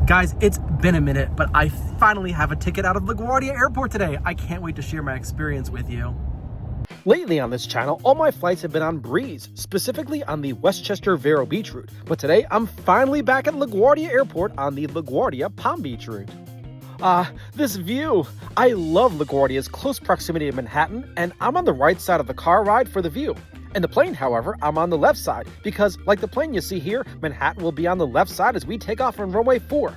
Guys, it's been a minute, but I finally have a ticket out of LaGuardia Airport today. I can't wait to share my experience with you. Lately on this channel, all my flights have been on Breeze, specifically on the Westchester-Vero Beach route. But today, I'm finally back at LaGuardia Airport on the LaGuardia Palm Beach route. This view! I love LaGuardia's close proximity to Manhattan, and I'm on the right side of the car ride for the view. In the plane, however, I'm on the left side, because like the plane you see here, Manhattan will be on the left side as we take off on runway 4.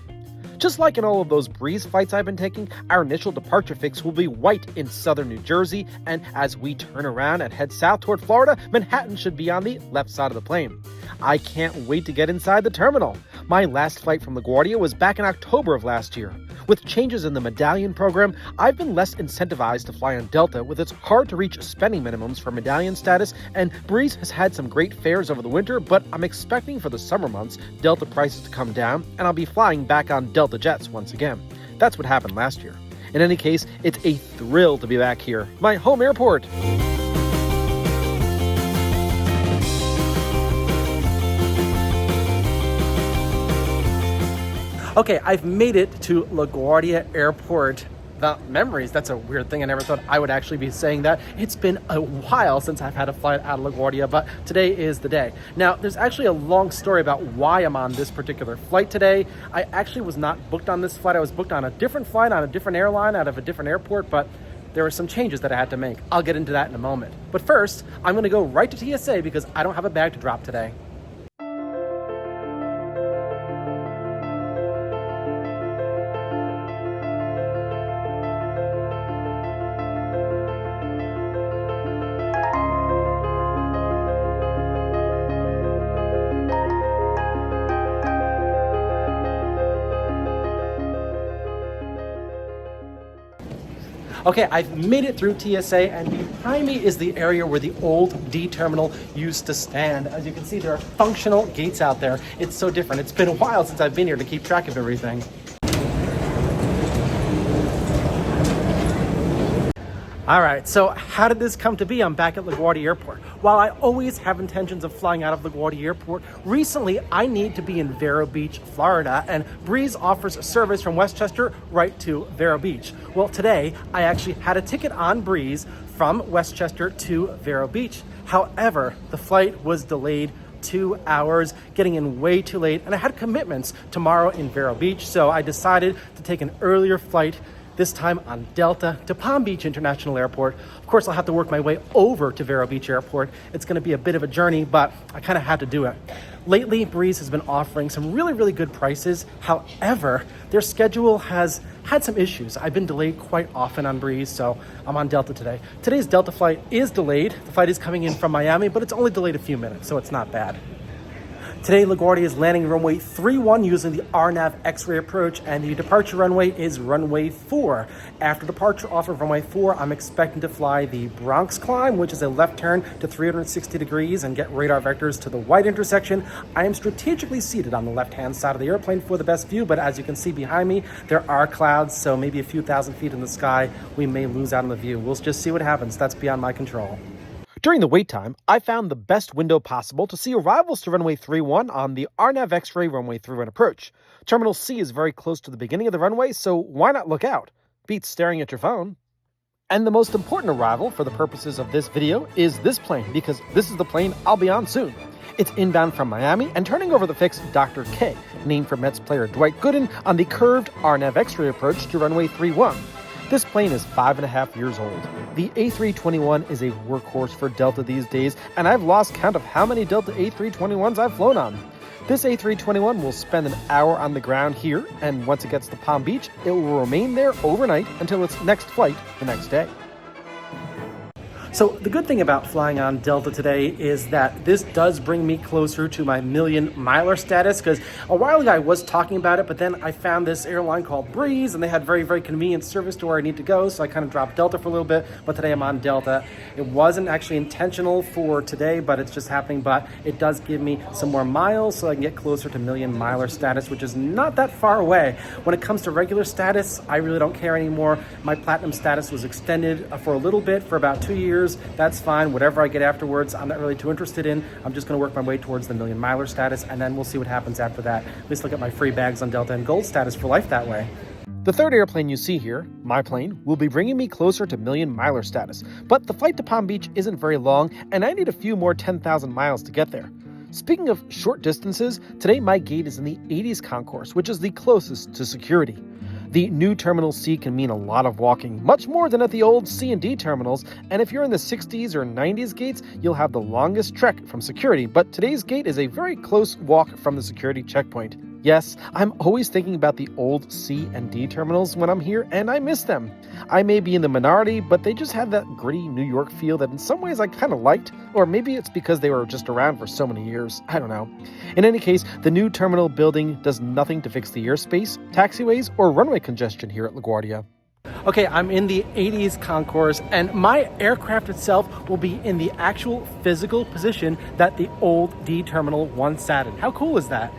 Just like in all of those Breeze flights I've been taking, our initial departure fix will be white in southern New Jersey, and as we turn around and head south toward Florida, Manhattan should be on the left side of the plane. I can't wait to get inside the terminal. My last flight from LaGuardia was back in October of last year. With changes in the medallion program, I've been less incentivized to fly on Delta with its hard-to-reach spending minimums for medallion status, and Breeze has had some great fares over the winter, but I'm expecting for the summer months Delta prices to come down, and I'll be flying back on Delta jets once again. That's what happened last year. In any case, it's a thrill to be back here, my home airport. Okay, I've made it to LaGuardia Airport. The memories, that's a weird thing. I never thought I would actually be saying that. It's been a while since I've had a flight out of LaGuardia, but today is the day. Now, there's actually a long story about why I'm on this particular flight today. I actually was not booked on this flight. I was booked on a different flight on a different airline out of a different airport, but there were some changes that I had to make. I'll get into that in a moment. But first, I'm gonna go right to TSA because I don't have a bag to drop today. Okay, I've made it through TSA, and behind me is the area where the old D terminal used to stand. As you can see, there are functional gates out there. It's so different. It's been a while since I've been here to keep track of everything. All right, so how did this come to be? I'm back at LaGuardia Airport. While I always have intentions of flying out of LaGuardia Airport, recently I need to be in Vero Beach, Florida, and Breeze offers a service from Westchester right to Vero Beach. Well, today I actually had a ticket on Breeze from Westchester to Vero Beach. However, the flight was delayed 2 hours, getting in way too late, and I had commitments tomorrow in Vero Beach, so I decided to take an earlier flight, this time on Delta to Palm Beach International Airport. Of course, I'll have to work my way over to Vero Beach Airport. It's gonna be a bit of a journey, but I kind of had to do it. Lately, Breeze has been offering some really good prices. However, their schedule has had some issues. I've been delayed quite often on Breeze, so I'm on Delta today. Today's Delta flight is delayed. The flight is coming in from Miami, but it's only delayed a few minutes, so it's not bad. Today, LaGuardia is landing runway 31 using the RNAV X-ray approach, and the departure runway is runway 4. After departure off of runway 4, I'm expecting to fly the BRONX climb, which is a left turn to 360 degrees and get radar vectors to the white intersection. I am strategically seated on the left-hand side of the airplane for the best view, but as you can see behind me, there are clouds, so maybe a few thousand feet in the sky, we may lose out on the view. We'll just see what happens. That's beyond my control. During the wait time, I found the best window possible to see arrivals to runway 31 on the RNAV X-ray runway 31 approach. Terminal C is very close to the beginning of the runway, so why not look out? Beats staring at your phone. And the most important arrival for the purposes of this video is this plane, because this is the plane I'll be on soon. It's inbound from Miami and turning over the fix Dr. K, named for Mets player Dwight Gooden, on the curved RNAV X-ray approach to runway 31. This plane is 5.5 years old. The A321 is a workhorse for Delta these days, and I've lost count of how many Delta A321s I've flown on. This A321 will spend an hour on the ground here, and once it gets to Palm Beach, it will remain there overnight until its next flight the next day. So the good thing about flying on Delta today is that this does bring me closer to my million-miler status, because a while ago I was talking about it, but then I found this airline called Breeze, and they had very convenient service to where I need to go, so I kind of dropped Delta for a little bit, but today I'm on Delta. It wasn't actually intentional for today, but it's just happening, but it does give me some more miles, so I can get closer to million-miler status, which is not that far away. When it comes to regular status, I really don't care anymore. My platinum status was extended for a little bit, for about 2 years, years, that's fine. Whatever I get afterwards, I'm not really too interested in. I'm just gonna work my way towards the million miler status, and then we'll see what happens after that. At least look at my free bags on Delta and Gold status for life that way. The third airplane you see here, my plane, will be bringing me closer to million miler status, but the flight to Palm Beach isn't very long, and I need a few more 10,000 miles to get there. Speaking of short distances, today my gate is in the 80s concourse, which is the closest to security. The new Terminal C can mean a lot of walking, much more than at the old C and D terminals, and if you're in the 60s or 90s gates, you'll have the longest trek from security, but today's gate is a very close walk from the security checkpoint. Yes, I'm always thinking about the old C and D terminals when I'm here, and I miss them. I may be in the minority, but they just have that gritty New York feel that in some ways I kind of liked, or maybe it's because they were just around for so many years. I don't know. In any case, the new terminal building does nothing to fix the airspace, taxiways, or runway congestion here at LaGuardia. Okay, I'm in the 80s concourse, and my aircraft itself will be in the actual physical position that the old D terminal once sat in. How cool is that?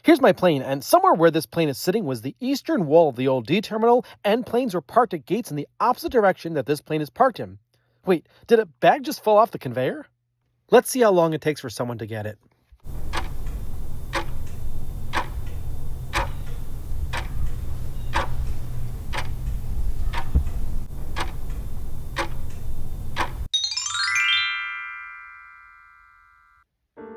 Here's my plane, and somewhere where this plane is sitting was the eastern wall of the old D terminal, and planes were parked at gates in the opposite direction that this plane is parked in. Wait, did a bag just fall off the conveyor? Let's see how long it takes for someone to get it.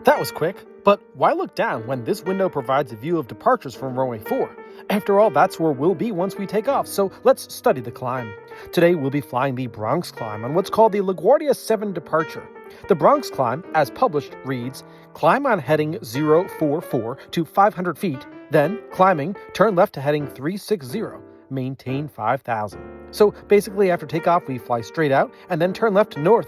That was quick, but why look down when this window provides a view of departures from runway 4? After all, that's where we'll be once we take off, so let's study the climb. Today we'll be flying the BRONX climb on what's called the LaGuardia 7 departure. The BRONX climb, as published, reads, climb on heading 044 to 500 feet, then climbing, turn left to heading 360, maintain 5,000. So basically after takeoff we fly straight out and then turn left to north.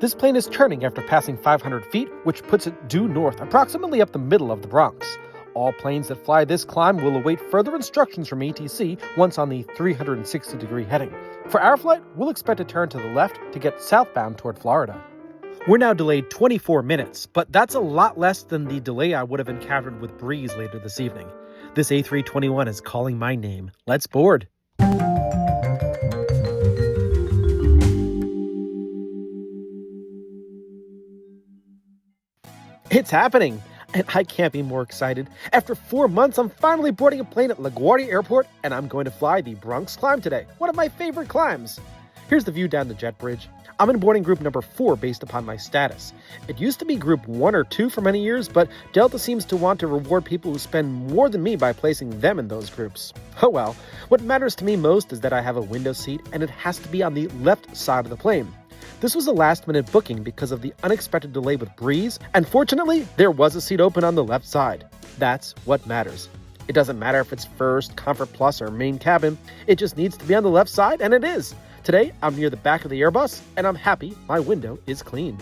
This plane is turning after passing 500 feet, which puts it due north, approximately up the middle of the BRONX. All planes that fly this climb will await further instructions from ATC once on the 360-degree heading. For our flight, we'll expect to turn to the left to get southbound toward Florida. We're now delayed 24 minutes, but that's a lot less than the delay I would have encountered with Breeze later this evening. This A321 is calling my name. Let's board. It's happening, and I can't be more excited. After 4 months, I'm finally boarding a plane at LaGuardia Airport, and I'm going to fly the BRONX climb today, one of my favorite climbs. Here's the view down the jet bridge. I'm in boarding group number 4 based upon my status. It used to be group 1 or 2 for many years, but Delta seems to want to reward people who spend more than me by placing them in those groups. Oh well, what matters to me most is that I have a window seat, and it has to be on the left side of the plane. This was a last-minute booking because of the unexpected delay with Breeze, and fortunately, there was a seat open on the left side. That's what matters. It doesn't matter if it's first, comfort plus, or main cabin. It just needs to be on the left side, and it is. Today, I'm near the back of the Airbus, and I'm happy my window is clean.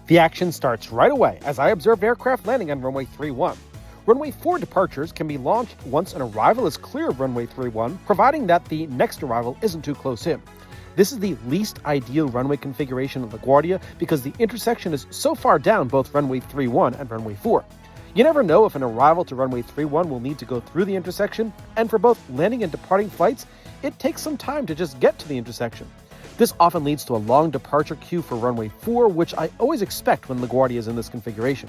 The action starts right away as I observe aircraft landing on runway 31. Runway 4 departures can be launched once an arrival is clear of runway 31, providing that the next arrival isn't too close in. This is the least ideal runway configuration of LaGuardia because the intersection is so far down both runway 31 and runway 4. You never know if an arrival to runway 31 will need to go through the intersection, and for both landing and departing flights, it takes some time to just get to the intersection. This often leads to a long departure queue for runway 4, which I always expect when LaGuardia is in this configuration.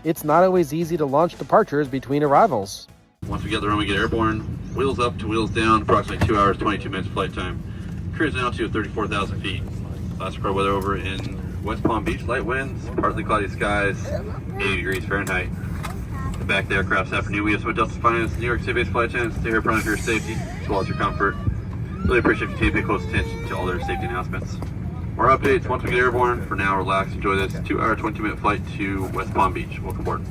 It's not always easy to launch departures between arrivals. Once we get the runway, get airborne, wheels up to wheels down, approximately 2 hours, 22 minutes flight time. Cruising out to 34,000 feet. Last report weather over in West Palm Beach, light winds, partly cloudy skies, 80 degrees Fahrenheit. The back of the aircraft's afternoon, we have some Delta Finance, New York City-based flight attendants to here for your safety, as well as your comfort. Really appreciate if you pay close attention to all their safety announcements. More updates once we get airborne. For now, relax, enjoy this 2-hour, 20-minute flight to West Palm Beach. Welcome aboard.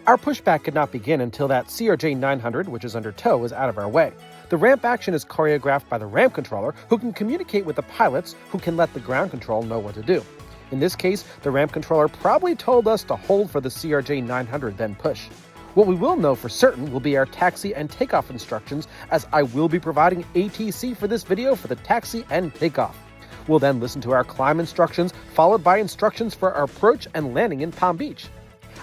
Our pushback could not begin until that CRJ 900, which is under tow, is out of our way. The ramp action is choreographed by the ramp controller, who can communicate with the pilots, who can let the ground control know what to do. In this case, the ramp controller probably told us to hold for the CRJ 900, then push. What we will know for certain will be our taxi and takeoff instructions, as I will be providing ATC for this video for the taxi and takeoff. We'll then listen to our climb instructions, followed by instructions for our approach and landing in Palm Beach.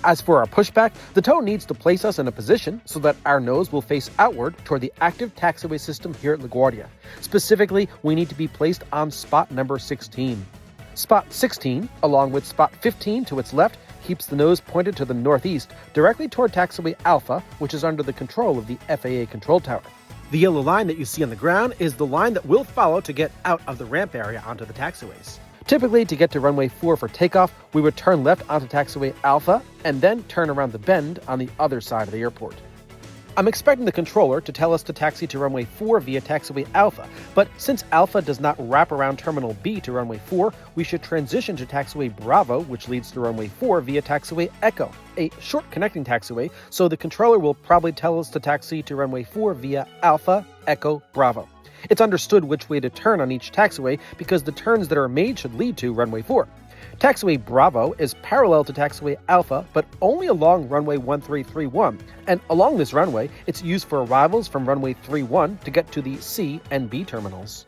As for our pushback, the tow needs to place us in a position so that our nose will face outward toward the active taxiway system here at LaGuardia. Specifically, we need to be placed on spot number 16. Spot 16, along with spot 15 to its left, keeps the nose pointed to the northeast, directly toward taxiway Alpha, which is under the control of the FAA control tower. The yellow line that you see on the ground is the line that we'll follow to get out of the ramp area onto the taxiways. Typically, to get to runway 4 for takeoff, we would turn left onto taxiway Alpha and then turn around the bend on the other side of the airport. I'm expecting the controller to tell us to taxi to runway 4 via taxiway Alpha, but since Alpha does not wrap around terminal B to runway 4, we should transition to taxiway Bravo, which leads to runway 4 via taxiway Echo, a short connecting taxiway, so the controller will probably tell us to taxi to runway 4 via Alpha, Echo, Bravo. It's understood which way to turn on each taxiway because the turns that are made should lead to runway 4. Taxiway Bravo is parallel to taxiway Alpha, but only along runway 1331, and along this runway, it's used for arrivals from runway 31 to get to the C and B terminals.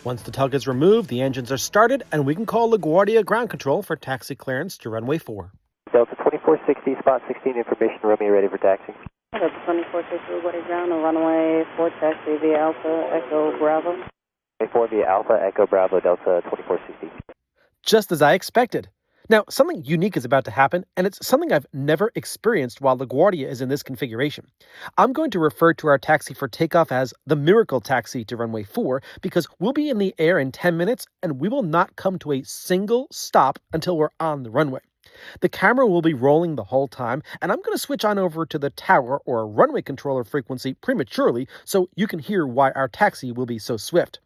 Once the tug is removed, the engines are started, and we can call LaGuardia ground control for taxi clearance to runway 4. Delta 2460, spot 16 information, Romeo ready for taxi. Delta 2460, LaGuardia ground on runway 4, taxi via Alpha, Echo, Bravo. Runway 4 via Alpha, Echo, Bravo, Delta 2460. Just as I expected. Now, something unique is about to happen, and it's something I've never experienced while LaGuardia is in this configuration. I'm going to refer to our taxi for takeoff as the Miracle Taxi to runway 4 because we'll be in the air in 10 minutes and we will not come to a single stop until we're on the runway. The camera will be rolling the whole time, and I'm going to switch on over to the tower or runway controller frequency prematurely so you can hear why our taxi will be so swift.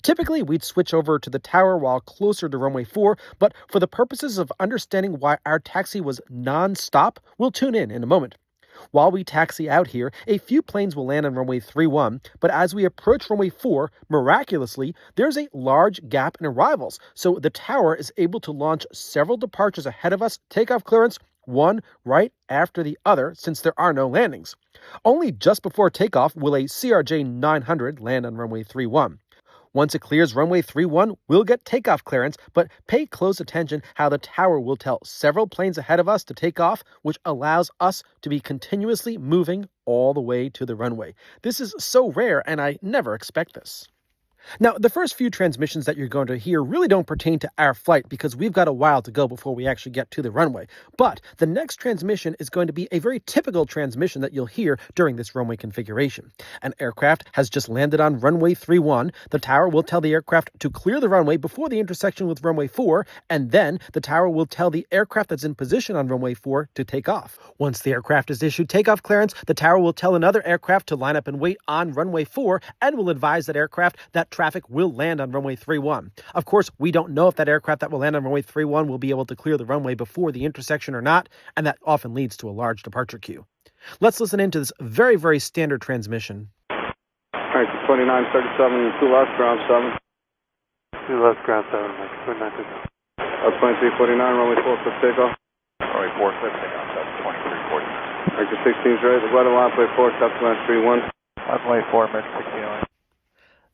Typically, we'd switch over to the tower while closer to runway 4, but for the purposes of understanding why our taxi was non-stop, we'll tune in a moment. While we taxi out here, a few planes will land on runway 31, but as we approach runway 4, miraculously, there's a large gap in arrivals, so the tower is able to launch several departures ahead of us, takeoff clearance, one right after the other since there are no landings. Only just before takeoff will a CRJ 900 land on runway 31. Once it clears runway 31, we'll get takeoff clearance, but pay close attention how the tower will tell several planes ahead of us to take off, which allows us to be continuously moving all the way to the runway. This is so rare, and I never expect this. Now, the first few transmissions that you're going to hear really don't pertain to our flight because we've got a while to go before we actually get to the runway. But the next transmission is going to be a very typical transmission that you'll hear during this runway configuration. An aircraft has just landed on runway 31. The tower will tell the aircraft to clear the runway before the intersection with runway 4, and then the tower will tell the aircraft that's in position on runway 4 to take off. Once the aircraft is issued takeoff clearance, the tower will tell another aircraft to line up and wait on runway 4 and will advise that aircraft that traffic will land on runway 31. Of course, we don't know if that aircraft that will land on runway 31 will be able to clear the runway before the intersection or not, and that often leads to a large departure queue. Let's listen into this very, very standard transmission. Alright, 2937, 2 left, ground 7. 2 left, ground 7, Mike, 2937. 2349, runway 4 for takeoff. Runway 4, clear for takeoff, 2349. Alright, 16's ready, the weather line, play 4, Captain 931. Runway 4, American 16.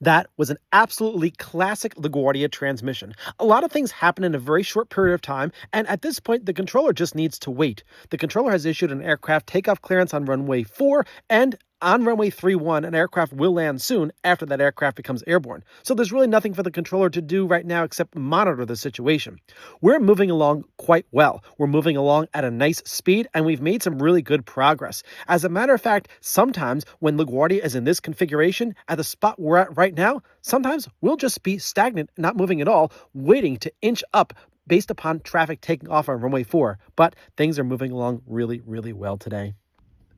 That was an absolutely classic LaGuardia transmission. A lot of things happen in a very short period of time, and at this point, the controller just needs to wait. The controller has issued an aircraft takeoff clearance on runway 4, and on runway 31, an aircraft will land soon after that aircraft becomes airborne. So there's really nothing for the controller to do right now except monitor the situation. We're moving along quite well. We're moving along at a nice speed, and we've made some really good progress. As a matter of fact, sometimes when LaGuardia is in this configuration, at the spot we're at right now, sometimes we'll just be stagnant, not moving at all, waiting to inch up based upon traffic taking off on runway 4. But things are moving along really, really well today.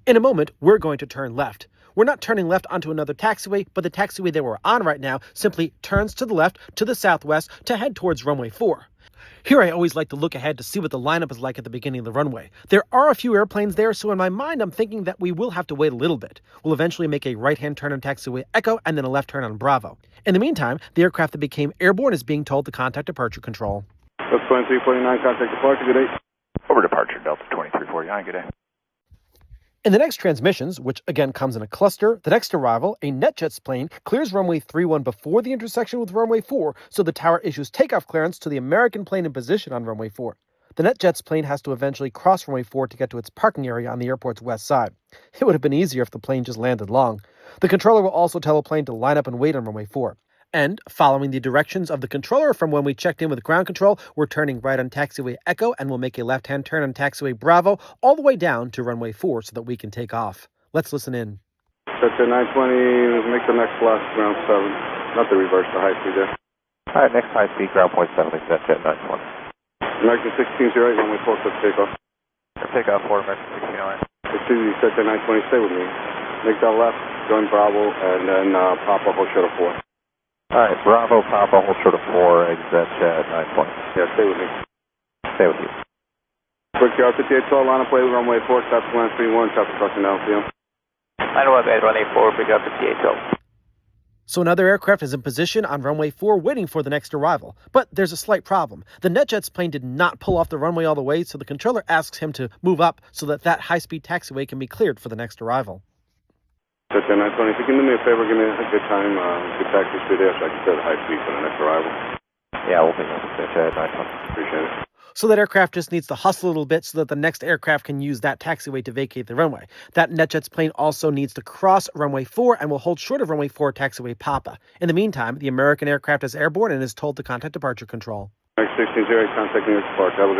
In a moment, we're going to turn left. We're not turning left onto another taxiway, but the taxiway that we're on right now simply turns to the left, to the southwest, to head towards runway 4. Here I always like to look ahead to see what the lineup is like at the beginning of the runway. There are a few airplanes there, so in my mind I'm thinking that we will have to wait a little bit. We'll eventually make a right-hand turn on taxiway Echo and then a left turn on Bravo. In the meantime, the aircraft that became airborne is being told to contact departure control. That's 2349, contact departure, good day. Over departure, Delta 2349, good day. In the next transmissions, which again comes in a cluster, the next arrival, a NetJets plane, clears runway 31 before the intersection with runway 4, so the tower issues takeoff clearance to the American plane in position on runway 4. the NetJets plane has to eventually cross runway 4 to get to its parking area on the airport's west side. It would have been easier if the plane just landed long. The controller will also tell the plane to line up and wait on runway 4. And, following the directions of the controller from when we checked in with ground control, we're turning right on taxiway Echo and we'll make a left-hand turn on taxiway Bravo all the way down to runway 4 so that we can take off. Let's listen in. Delta 920, make the next left, ground 7. Not the reverse, the high speed there. All right, next high speed, ground point 7, exit jet 920. American 1608, runway 4, clip takeoff. Takeoff for American 1608. It's easy, Delta 920, stay with me. Make that left, join Bravo, and then Papa, hold short of 4. All right, Bravo, Papa, hold short of 4, exit jet 920. Yeah, stay with me. Stay with you. Quick, you're 5812, line up, play runway 4, traffic land 31, traffic crossing LCM. Line up, runway 4, pick up 5812. So another aircraft is in position on runway 4 waiting for the next arrival. But there's a slight problem. The NetJets plane did not pull off the runway all the way, so the controller asks him to move up so that high-speed taxiway can be cleared for the next arrival. Delta 920, if you can do me a favor, give me a good time, good taxi speed there so I can set the high speed for the next arrival. Yeah, we'll pick up jet 920. Appreciate it. So that aircraft just needs to hustle a little bit so that the next aircraft can use that taxiway to vacate the runway. That NetJets plane also needs to cross runway 4 and will hold short of runway 4 taxiway Papa. In the meantime, the American aircraft is airborne and is told to contact departure control. American 1608, contacting your departure. Have a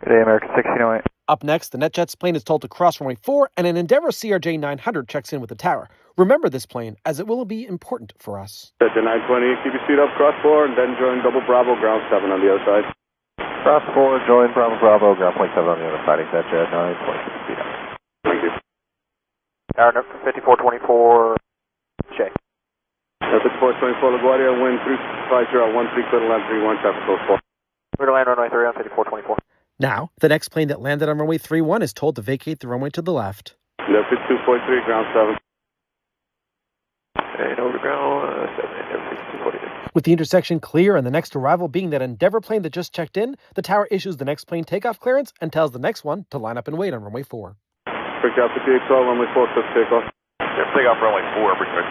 Good day, American 1608. Up next, the NetJets plane is told to cross runway 4 and an Endeavour CRJ 900 checks in with the tower. Remember this plane, as it will be important for us. Delta 920, keep your speed up, cross 4, and then join double Bravo, ground 7 on the other side. Cross 4, join Bravo, Bravo, ground point 7 on the other side, exit jet 920, speed up. Thank you. Tower number 5424, check. Delta 5424, LaGuardia, wind 35013, clear to land 31, traffic close 4. Clear to land runway 3 on 5424. Now, the next plane that landed on runway 31 is told to vacate the runway to the left. Delta 243, ground 7. And over ground 7, Endeavour 6242. With the intersection clear and the next arrival being that Endeavour plane that just checked in, the tower issues the next plane takeoff clearance and tells the next one to line up and wait on runway 4. Quick out 5812, runway 4, clip takeoff. Yeah, takeoff runway 4, bring back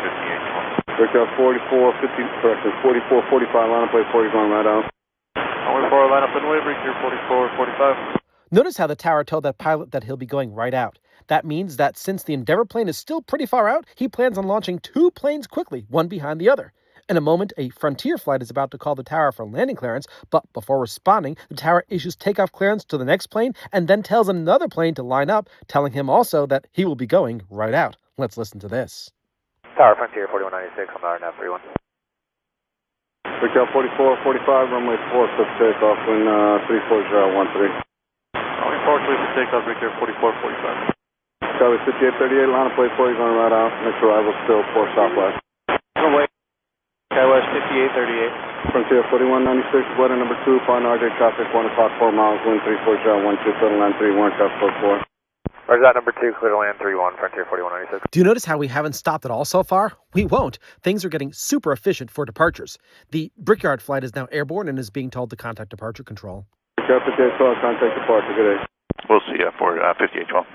5812. Quick out 4445, line up, play 40, going right out. Runway 4, line up and wait, bring here 4445. Notice how the tower told that pilot that he'll be going right out. That means that since the Endeavour plane is still pretty far out, he plans on launching 2 planes quickly, one behind the other. In a moment, a Frontier flight is about to call the tower for landing clearance, but before responding, the tower issues takeoff clearance to the next plane and then tells another plane to line up, telling him also that he will be going right out. Let's listen to this. Tower Frontier 4196, on RNF 31. Quick out 4445, runway 4, clip takeoff, wind 34013. Runway 4, clear for takeoff, bring here 4445. Tower 5838, line up, play 40, going right out. Next arrival still 4 southwest. Runway Skywest 5838. Frontier 4196, weather number 2, upon RJ traffic, 1 o'clock, 4 miles, wind 34012, clear to land 31, traffic close 4. Roger that, number 2, clear to land 31, Frontier 4196. Do you notice how we haven't stopped at all so far? We won't. Things are getting super efficient for departures. The Brickyard flight is now airborne and is being told to contact departure control. Traffic 5812, contact departure, good day. We'll see you for 5812.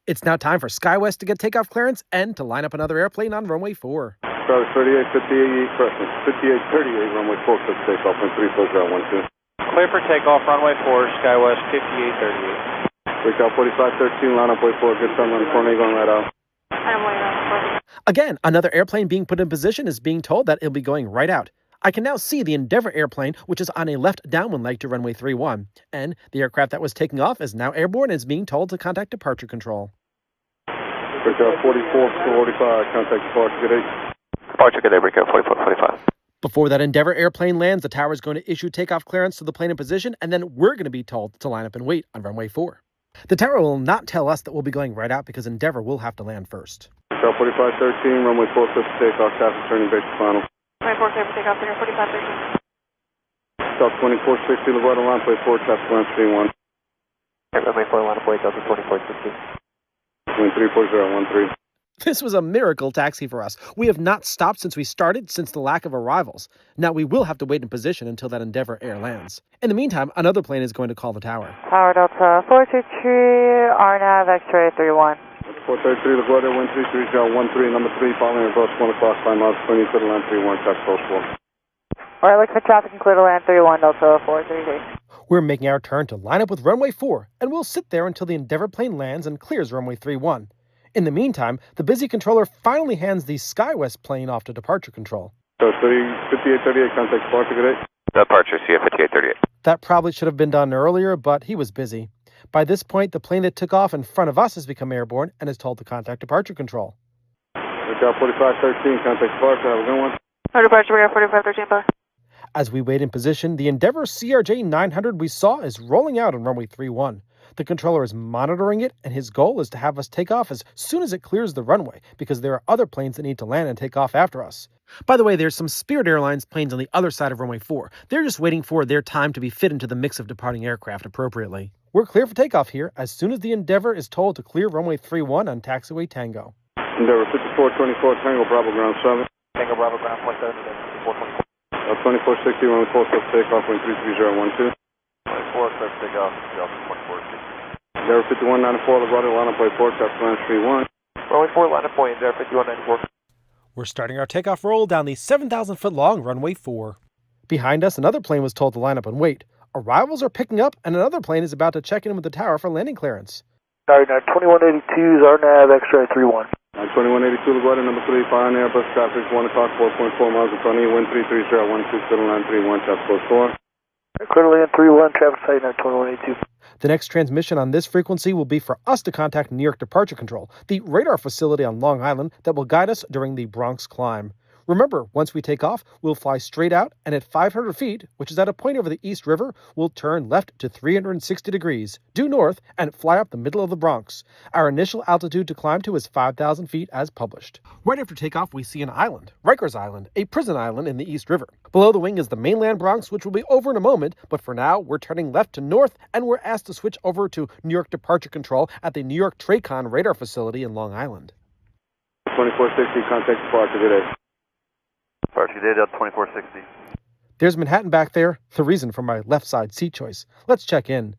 It's now time for SkyWest to get takeoff clearance and to line up another airplane on runway 4. Tower 3858, correction, 5838, runway 4, clip takeoff, wind 34012. Clear for takeoff, runway 4, Skywest 5838. Quick out 4513, line up, way 4, good sun on the corner, going right out. I'm waiting on the Again, another airplane being put in position is being told that it'll be going right out. I can now see the Endeavour airplane, which is on a left downwind leg to runway 31, and the aircraft that was taking off is now airborne and is being told to contact departure control. Quick out 4445, contact departure, good day. Departure, good day, break out 4445. Before that Endeavour airplane lands, the tower is going to issue takeoff clearance to the plane in position, and then we're going to be told to line up and wait on runway 4. The tower will not tell us that we'll be going right out because Endeavour will have to land first. Tower 4513, runway 4, clip takeoff, traffic turning base to final. runway 4, clear for takeoff, 4513. South 2460, LaGuardia line, play 4, traffic line 31. Runway 4, line up, way, Delta 2460. Wind 34013. This was a miracle taxi for us. We have not stopped since we started, since the lack of arrivals. Now we will have to wait in position until that Endeavour air lands. In the meantime, another plane is going to call the tower. Tower Delta 423, RNAV X-ray 31. 433, LaGuardia, wind 33013, number 3, following across 1 o'clock, 5 miles, 20 to the land 31, traffic close 4. Alright, look for traffic and clear to land 31, Delta 433. We're making our turn to line up with runway 4, and we'll sit there until the Endeavour plane lands and clears runway 31. In the meantime, the busy controller finally hands the SkyWest plane off to departure control. So 5838, contact departure, good day. Departure, CF 5838. That probably should have been done earlier, but he was busy. By this point, the plane that took off in front of us has become airborne and is told to contact departure control. Lookout 4513, contact departure, have a good one. Departure, we have 4513, bye. As we wait in position, the Endeavour CRJ 900 we saw is rolling out on runway 31. The controller is monitoring it, and his goal is to have us take off as soon as it clears the runway, because there are other planes that need to land and take off after us. By the way, there's some Spirit Airlines planes on the other side of runway 4. They're just waiting for their time to be fit into the mix of departing aircraft appropriately. We're clear for takeoff here as soon as the Endeavour is told to clear runway 31 on taxiway Tango. Endeavour 5424, Tango Bravo ground 7. Tango Bravo ground 7, 5424. 2460, runway 4, swift takeoff, wind 33012. 24, swift takeoff, Delta 2460. Endeavour 5194, LaGuardia, line up by port, traffic line 31. Runway 4, line up point, Endeavour 5194. We're starting our takeoff roll down the 7,000-foot-long runway 4. Behind us, another plane was told to line up and wait. Arrivals are picking up, and another plane is about to check in with the tower for landing clearance. Sorry, 2182's RNAV X-ray 31. 2182, LaGuardia, number 3, fire Airbus traffic, 1 o'clock, 4.4 miles in front of you, wind 33012, still line 31, traffic code 4. Clear land 31, traffic sight 2182. The next transmission on this frequency will be for us to contact New York Departure Control, the radar facility on Long Island that will guide us during the BRONX climb. Remember, once we take off, we'll fly straight out, and at 500 feet, which is at a point over the East River, we'll turn left to 360 degrees, due north, and fly up the middle of the Bronx. Our initial altitude to climb to is 5,000 feet as published. Right after takeoff, we see an island, Rikers Island, a prison island in the East River. Below the wing is the mainland Bronx, which will be over in a moment, but for now, we're turning left to north, and we're asked to switch over to New York Departure Control at the New York TRACON radar facility in Long Island. 2460, contact departure, good day. Departure, good day, Delta 2460. There's Manhattan back there, the reason for my left side seat choice. Let's check in.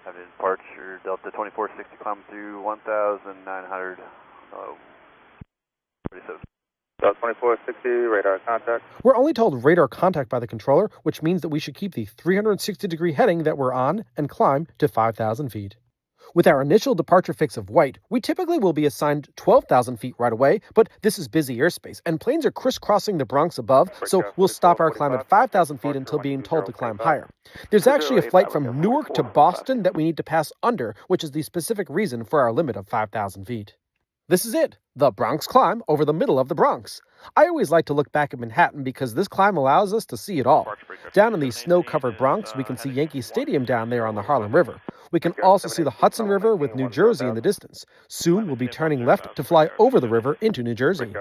Have a departure, Delta 2460, climb through 1,900. 37. Delta 2460, radar contact. We're only told radar contact by the controller, which means that we should keep the 360-degree heading that we're on and climb to 5,000 feet. With our initial departure fix of white, we typically will be assigned 12,000 feet right away, but this is busy airspace, and planes are crisscrossing the Bronx above, so we'll stop our climb at 5,000 feet until being told to climb higher. There's actually a flight from Newark to Boston that we need to pass under, which is the specific reason for our limit of 5,000 feet. This is it, the Bronx climb over the middle of the Bronx. I always like to look back at Manhattan because this climb allows us to see it all. Down in the snow-covered Bronx, we can see Yankee Stadium down there on the Harlem River. We can also see the Hudson River with New Jersey in the distance. Soon we'll be turning left to fly over the river into New Jersey.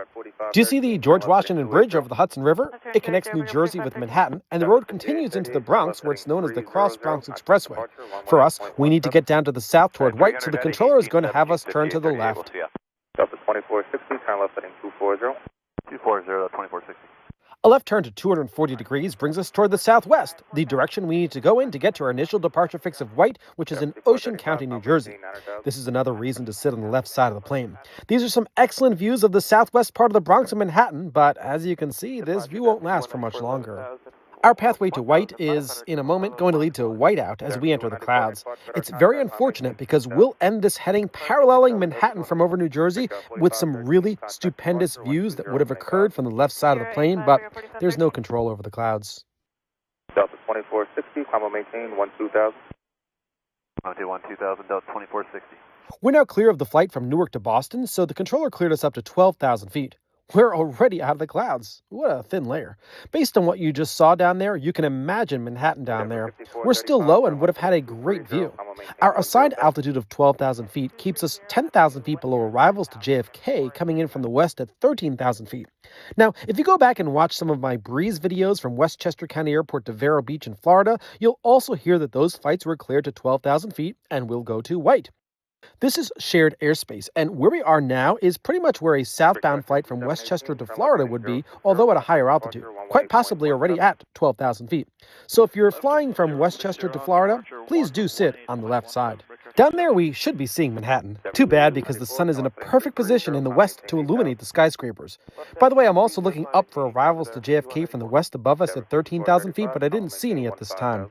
Do you see the George Washington Bridge over the Hudson River? It connects New Jersey with Manhattan, and the road continues into the Bronx where it's known as the Cross Bronx Expressway. For us, we need to get down to the south toward White, so the controller is going to have us turn to the left. Delta 2460, turn left heading 240. 240, 2460. A left turn to 240 degrees brings us toward the southwest, the direction we need to go in to get to our initial departure fix of White, which is in Ocean County, New Jersey. This is another reason to sit on the left side of the plane. These are some excellent views of the southwest part of the Bronx and Manhattan, but as you can see, this view won't last for much longer. Our pathway to White is, in a moment, going to lead to whiteout as we enter the clouds. It's very unfortunate because we'll end this heading paralleling Manhattan from over New Jersey with some really stupendous views that would have occurred from the left side of the plane, but there's no control over the clouds. Delta 2460, climb and maintain 12,000. Maintain 12,000, Delta 2460. We're now clear of the flight from Newark to Boston, so the controller cleared us up to 12,000 feet. We're already out of the clouds. What a thin layer. Based on what you just saw down there, you can imagine Manhattan down there. We're still low and would have had a great view. Our assigned altitude of 12,000 feet keeps us 10,000 feet below arrivals to JFK, coming in from the west at 13,000 feet. Now, if you go back and watch some of my Breeze videos from Westchester County Airport to Vero Beach in Florida, you'll also hear that those flights were cleared to 12,000 feet and will go to White. This is shared airspace, and where we are now is pretty much where a southbound flight from Westchester to Florida would be, although at a higher altitude, quite possibly already at 12,000 feet. So if you're flying from Westchester to Florida, please do sit on the left side. Down there, we should be seeing Manhattan. Too bad, because the sun is in a perfect position in the west to illuminate the skyscrapers. By the way, I'm also looking up for arrivals to JFK from the west above us at 13,000 feet, but I didn't see any at this time.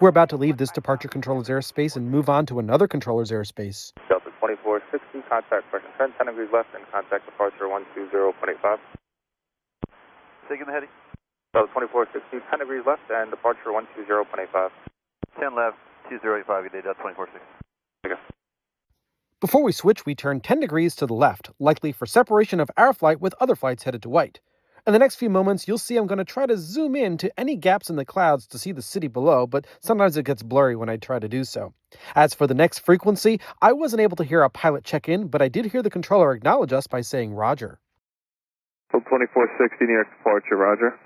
We're about to leave this departure controller's airspace and move on to another controller's airspace. Delta 2460, contact correction trend, 10 degrees left, and contact departure 120.85. Taking the heading. Delta 2460, 10 degrees left, and departure 120.85. 10 left, 2085, good day, Delta 2460. Okay. Before we switch, we turn 10 degrees to the left, likely for separation of our flight with other flights headed to White. In the next few moments, you'll see I'm going to try to zoom in to any gaps in the clouds to see the city below, but sometimes it gets blurry when I try to do so. As for the next frequency, I wasn't able to hear our pilot check in, but I did hear the controller acknowledge us by saying Roger. 2460 near departure, Roger.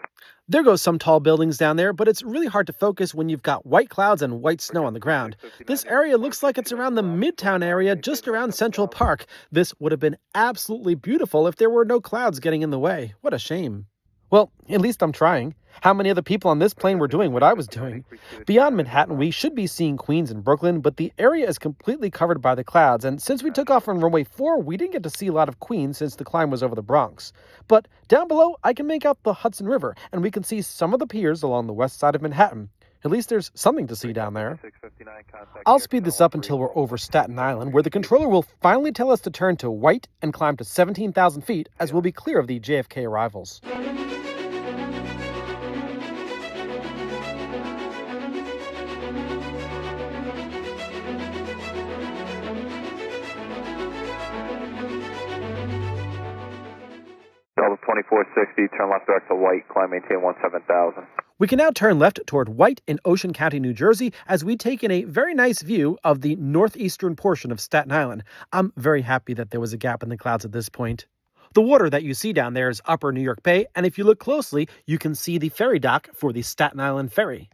There goes some tall buildings down there, but it's really hard to focus when you've got white clouds and white snow on the ground. This area looks like it's around the Midtown area, just around Central Park. This would have been absolutely beautiful if there were no clouds getting in the way. What a shame. Well, at least I'm trying. How many other people on this plane were doing what I was doing? Beyond Manhattan, we should be seeing Queens and Brooklyn, but the area is completely covered by the clouds, and since we took off on runway 4, we didn't get to see a lot of Queens since the climb was over the Bronx. But down below, I can make out the Hudson River, and we can see some of the piers along the west side of Manhattan. At least there's something to see down there. I'll speed this up until we're over Staten Island, where the controller will finally tell us to turn to White and climb to 17,000 feet, as we'll be clear of the JFK arrivals. Delta 2460, turn left direct to White, climb maintain 17,000. We can now turn left toward White in Ocean County, New Jersey, as we take in a very nice view of the northeastern portion of Staten Island. I'm very happy that there was a gap in the clouds at this point. The water that you see down there is Upper New York Bay, and if you look closely, you can see the ferry dock for the Staten Island Ferry.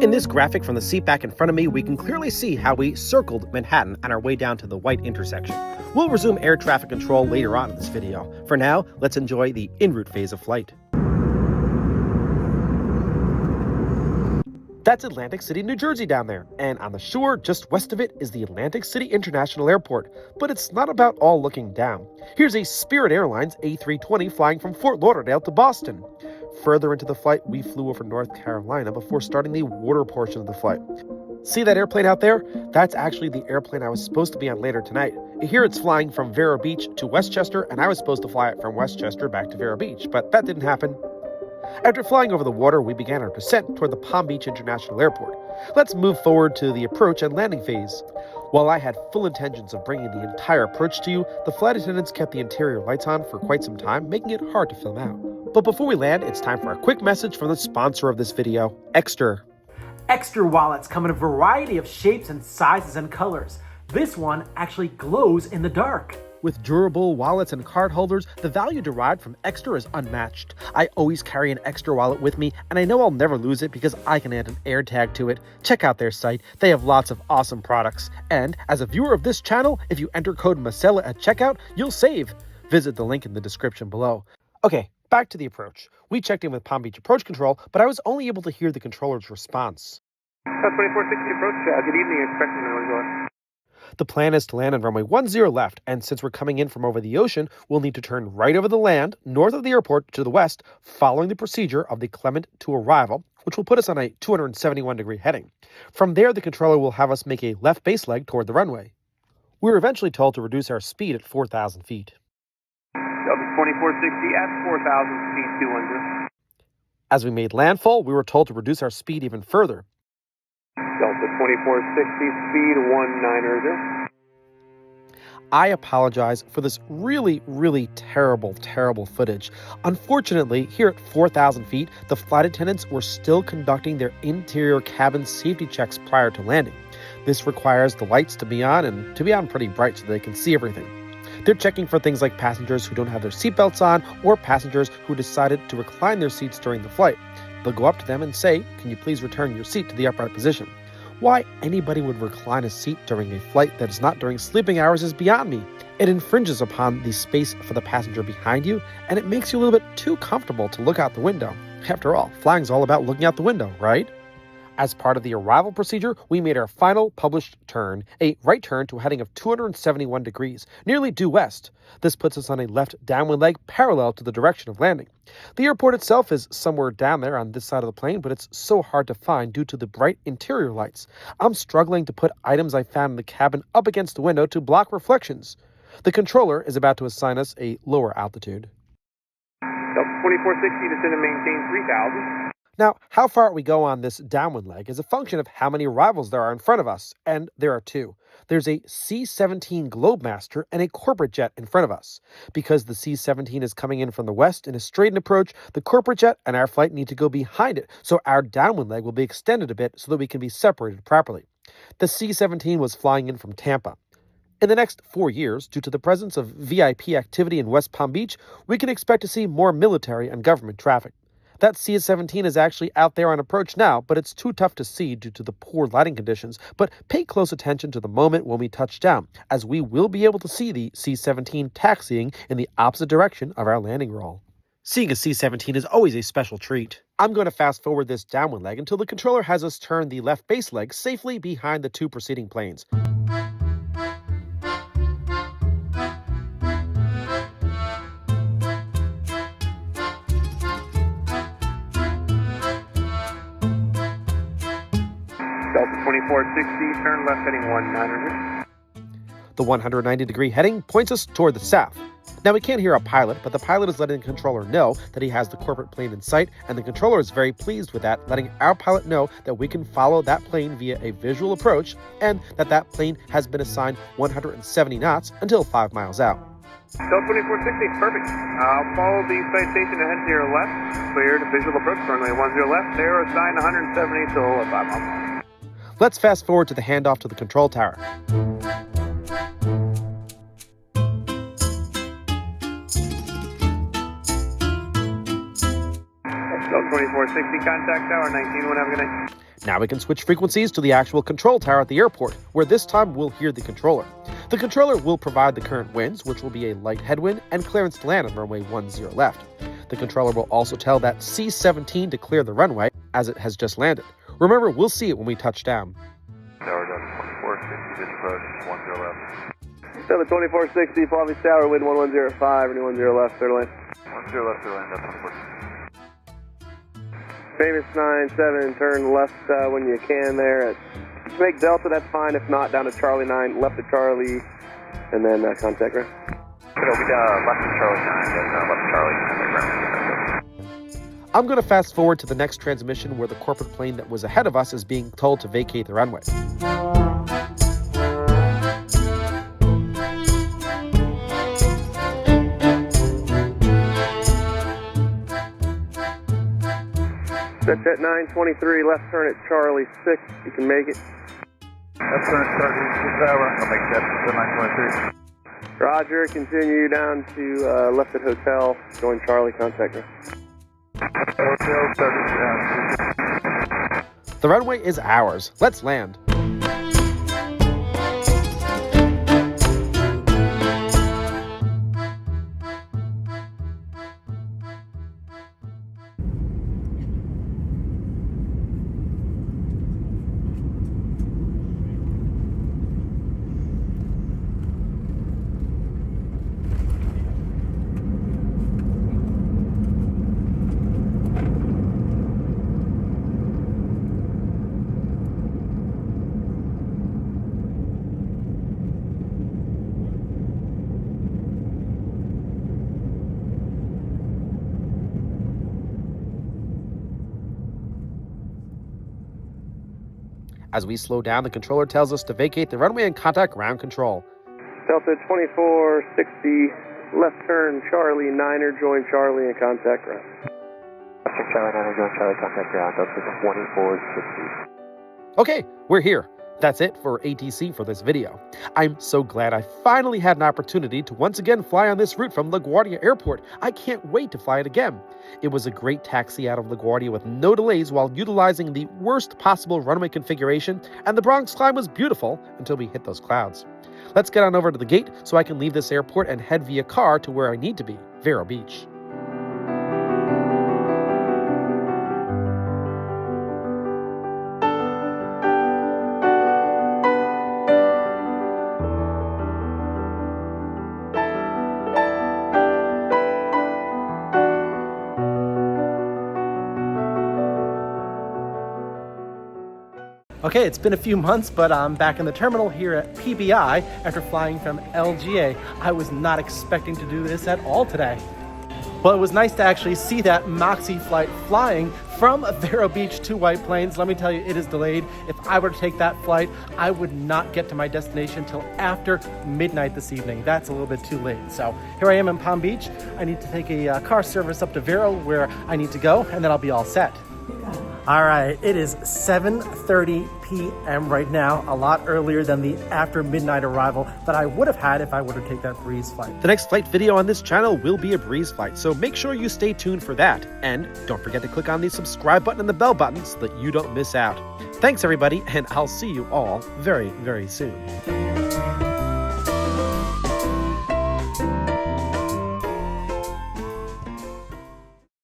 In this graphic from the seat back in front of me, we can clearly see how we circled Manhattan on our way down to the White intersection. We'll resume air traffic control later on in this video. For now, let's enjoy the en route phase of flight. That's Atlantic City, New Jersey down there, and on the shore just west of it is the Atlantic City International Airport, but it's not about all looking down. Here's a Spirit Airlines A320 flying from Fort Lauderdale to Boston. Further into the flight, we flew over North Carolina before starting the water portion of the flight. See that airplane out there? That's actually the airplane I was supposed to be on later tonight. Here it's flying from Vero Beach to Westchester, and I was supposed to fly it from Westchester back to Vero Beach, but that didn't happen. After flying over the water, we began our descent toward the Palm Beach International Airport. Let's move forward to the approach and landing phase. While I had full intentions of bringing the entire approach to you, the flight attendants kept the interior lights on for quite some time, making it hard to film out. But before we land, it's time for a quick message from the sponsor of this video, Extra. Extra wallets come in a variety of shapes and sizes and colors. This one actually glows in the dark. With durable wallets and card holders, the value derived from Extra is unmatched. I always carry an Extra wallet with me, and I know I'll never lose it because I can add an AirTag to it. Check out their site. They have lots of awesome products. And as a viewer of this channel, if you enter code MASELA at checkout, you'll save. Visit the link in the description below. Okay, back to the approach. We checked in with Palm Beach Approach Control, but I was only able to hear the controller's response. 2460 approach, good evening, expecting an result. The plan is to land on runway 10 left, and since we're coming in from over the ocean, we'll need to turn right over the land, north of the airport to the west, following the procedure of the Clement to arrival, which will put us on a 271-degree heading. From there, the controller will have us make a left base leg toward the runway. We were eventually told to reduce our speed at 4,000 feet. Delta 2460 at 4,000 feet, 210. As we made landfall, we were told to reduce our speed even further. Delta 2460, speed 190. I apologize for this really terrible footage. Unfortunately, here at 4,000 feet, the flight attendants were still conducting their interior cabin safety checks prior to landing. This requires the lights to be on and to be on pretty bright so they can see everything. They're checking for things like passengers who don't have their seatbelts on or passengers who decided to recline their seats during the flight. They'll go up to them and say, "Can you please return your seat to the upright position?" Why anybody would recline a seat during a flight that is not during sleeping hours is beyond me. It infringes upon the space for the passenger behind you, and it makes you a little bit too comfortable to look out the window. After all, flying's all about looking out the window, right? As part of the arrival procedure, we made our final published turn, a right turn to a heading of 271 degrees, nearly due west. This puts us on a left downwind leg parallel to the direction of landing. The airport itself is somewhere down there on this side of the plane, but it's so hard to find due to the bright interior lights. I'm struggling to put items I found in the cabin up against the window to block reflections. The controller is about to assign us a lower altitude. Delta 2460, descend and maintain 3000. Now, how far we go on this downwind leg is a function of how many arrivals there are in front of us, and there are two. There's a C-17 Globemaster and a corporate jet in front of us. Because the C-17 is coming in from the west in a straightened approach, the corporate jet and our flight need to go behind it, so our downwind leg will be extended a bit so that we can be separated properly. The C-17 was flying in from Tampa. In the next 4 years, due to the presence of VIP activity in West Palm Beach, we can expect to see more military and government traffic. That C-17 is actually out there on approach now, but it's too tough to see due to the poor lighting conditions. But pay close attention to the moment when we touch down, as we will be able to see the C-17 taxiing in the opposite direction of our landing roll. Seeing a C-17 is always a special treat. I'm going to fast forward this downwind leg until the controller has us turn the left base leg safely behind the two preceding planes. Delta 2460, turn left heading 190. The 190-degree heading points us toward the south. Now, we can't hear a pilot, but the pilot is letting the controller know that he has the corporate plane in sight, and the controller is very pleased with that, letting our pilot know that we can follow that plane via a visual approach, and that plane has been assigned 170 knots until 5 miles out. Delta 2460, perfect. I'll follow the site station ahead to your left. Clear to visual approach, runway 10 left. They are assigned 170 till 5 miles. Let's fast forward to the handoff to the control tower. Delta 2460, contact tower 191, have a good night. Now we can switch frequencies to the actual control tower at the airport, where this time we'll hear the controller. The controller will provide the current winds, which will be a light headwind, and clearance to land on runway 10 left. The controller will also tell that C-17 to clear the runway, as it has just landed. Remember, we'll see it when we touch down. Tower Delta 2460, visual approach, 10 left. Delta 2460, Palm Beach Tower, wind 1105, and 10 left, third lane. 10 left, third lane, Delta 2460. Famous 97, turn left when you can there. Make Delta, that's fine. If not, down to Charlie 9, left to Charlie, and then contact right. It'll be left to Charlie 9, then left to Charlie, contact right. I'm going to fast forward to the next transmission where the corporate plane that was ahead of us is being told to vacate the runway. Set at 923, left turn at Charlie 6, you can make it. Left turn at Charlie 6 hour, I'll make that to 923. Roger, continue down to left at Hotel, join Charlie, contact me. Hotel started. The runway is ours. Let's land. As we slow down, the controller tells us to vacate the runway and contact ground control. Delta 2460, left turn Charlie 9er, join Charlie and contact ground. Charlie 9er, join Charlie, contact ground, Delta 2460. Okay, we're here. That's it for ATC for this video. I'm so glad I finally had an opportunity to once again fly on this route from LaGuardia Airport. I can't wait to fly it again. It was a great taxi out of LaGuardia with no delays while utilizing the worst possible runway configuration, and the Bronx climb was beautiful until we hit those clouds. Let's get on over to the gate so I can leave this airport and head via car to where I need to be, Vero Beach. Okay, it's been a few months, but I'm back in the terminal here at PBI after flying from LGA. I was not expecting to do this at all today. Well, it was nice to actually see that Moxie flight flying from Vero Beach to White Plains. Let me tell you, it is delayed. If I were to take that flight, I would not get to my destination until after midnight this evening. That's a little bit too late. So here I am in Palm Beach. I need to take a car service up to Vero where I need to go, and then I'll be all set. All right, it is 7:30 p.m. right now, a lot earlier than the after midnight arrival that I would have had if I were to take that Breeze flight. The next flight video on this channel will be a Breeze flight, so make sure you stay tuned for that. And don't forget to click on the subscribe button and the bell button so that you don't miss out. Thanks everybody, and I'll see you all very, very soon.